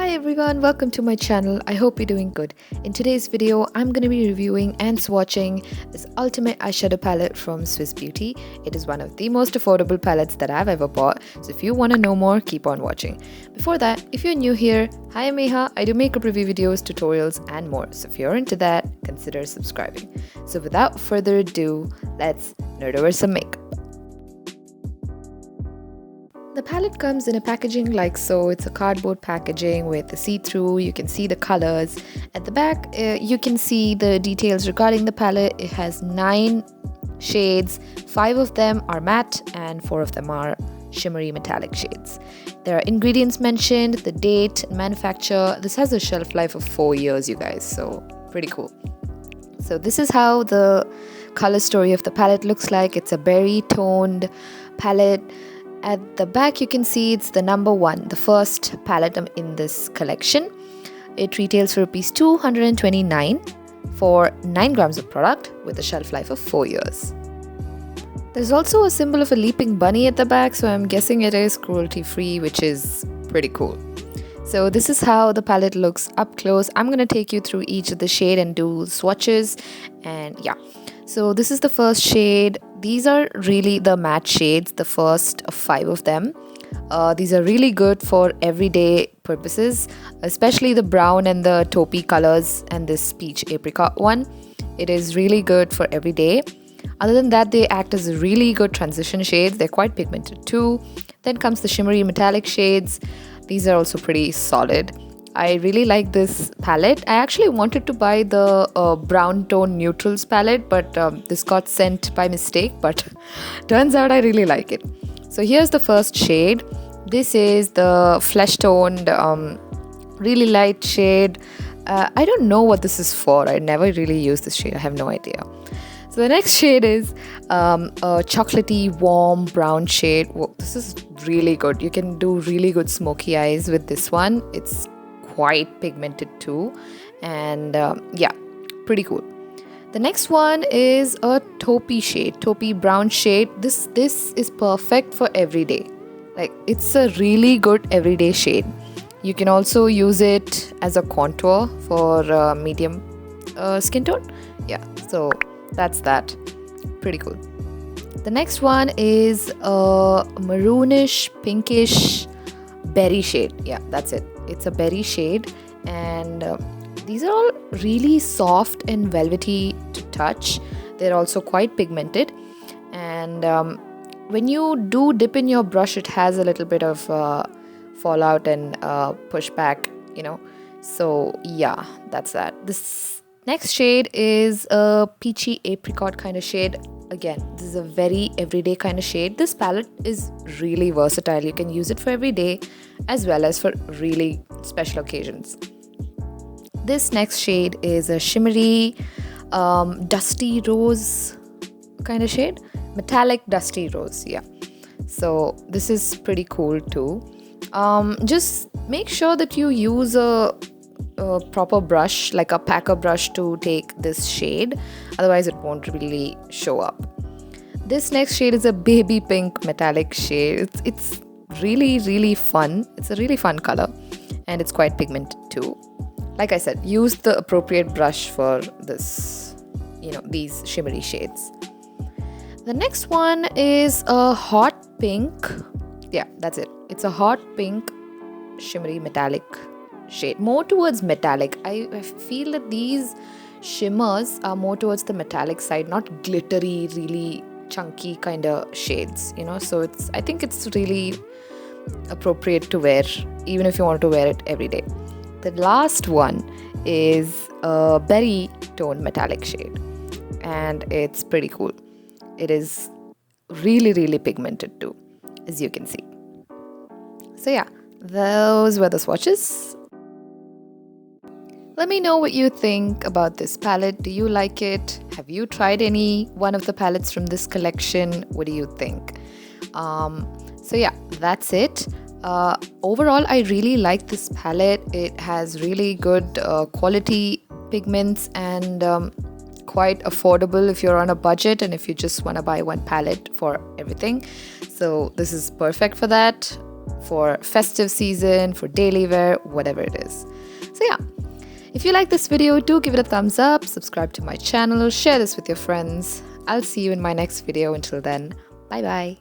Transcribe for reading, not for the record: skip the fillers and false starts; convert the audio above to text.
Hi everyone, welcome to my channel. I hope you're doing good. In today's video, I'm going to be reviewing and swatching this Ultimate Eyeshadow Palette from Swiss Beauty. It is one of the most affordable palettes that I've ever bought. So if you want to know more, keep on watching. Before that, if you're new here, hi, I'm Neha. I do makeup review videos, tutorials and more. So if you're into that, consider subscribing. So without further ado, let's nerd over some makeup. The palette comes in a packaging like so. It's a cardboard packaging with a see-through. You can see the colors. At the back, you can see the details regarding the palette. It has 9 shades. 5 of them are matte and 4 of them are shimmery metallic shades. There are ingredients mentioned, the date, manufacturer. This has a shelf life of 4 years, you guys, so pretty cool. So this is how the color story of the palette looks like. It's a berry toned palette. At the back, you can see it's the number 1, the first palette in this collection. It retails for ₹229 for 9 grams of product with a shelf life of 4 years. There's also a symbol of a leaping bunny at the back, so I'm guessing it is cruelty free, which is pretty cool. So this is how the palette looks up close. I'm going to take you through each of the shade and do swatches, and yeah. So this is the first shade. These are really the matte shades, the first of 5 of them. These are really good for everyday purposes, especially the brown and the taupey colors and this peach apricot one. It is really good for every day. Other than that, they act as really good transition shades. They're quite pigmented too. Then comes the shimmery metallic shades. These are also pretty solid. I really like this palette. I actually wanted to buy the brown tone neutrals palette, but this got sent by mistake, but turns out I really like it. So here's the first shade. This is the flesh toned really light shade. I don't know what this is for. I never really used this shade. I have no idea. So the next shade is a chocolatey warm brown shade. Whoa, this is really good. You can do really good smoky eyes with this one. It's quite pigmented too, and yeah, pretty cool. The next one is a taupey shade, taupey brown shade. This is perfect for every day. Like, it's a really good everyday shade. You can also use it as a contour for medium skin tone. Yeah, so that's that. Pretty cool. The next one is a maroonish pinkish berry shade. Yeah, that's it. It's a berry shade, and these are all really soft and velvety to touch. They're also quite pigmented, and when you do dip in your brush, it has a little bit of fallout and pushback, you know. So yeah, that's that. This next shade is a peachy apricot kind of shade. Again, this is a very everyday kind of shade. This palette is really versatile. You can use it for every day as well as for really special occasions. This next shade is a shimmery dusty rose kind of shade. Metallic dusty rose, yeah. So this is pretty cool too. Just make sure that you use a proper brush, like a packer brush, to take this shade, otherwise it won't really show up. This next shade is a baby pink metallic shade. It's really fun. It's a really fun color, and it's quite pigmented too. Like I said, use the appropriate brush for this, you know, these shimmery shades. The next one is a hot pink. Yeah, that's it. It's a hot pink shimmery metallic shade, more towards metallic. I feel that these shimmers are more towards the metallic side, not glittery, really chunky kind of shades, you know. So I think it's really appropriate to wear, even if you want to wear it every day. The last one is a berry toned metallic shade, and it's pretty cool. It is really pigmented too, as you can see. So yeah, those were the swatches. Let me know what you think about this palette. Do you like it? Have you tried any one of the palettes from this collection? What do you think? So yeah, that's it. Overall, I really like this palette. It has really good quality pigments, and quite affordable if you're on a budget and if you just want to buy one palette for everything. So this is perfect for that. for festive season, for daily wear, whatever it is. So yeah, if you like this video, do give it a thumbs up, subscribe to my channel, share this with your friends. I'll see you in my next video. Until then, bye bye.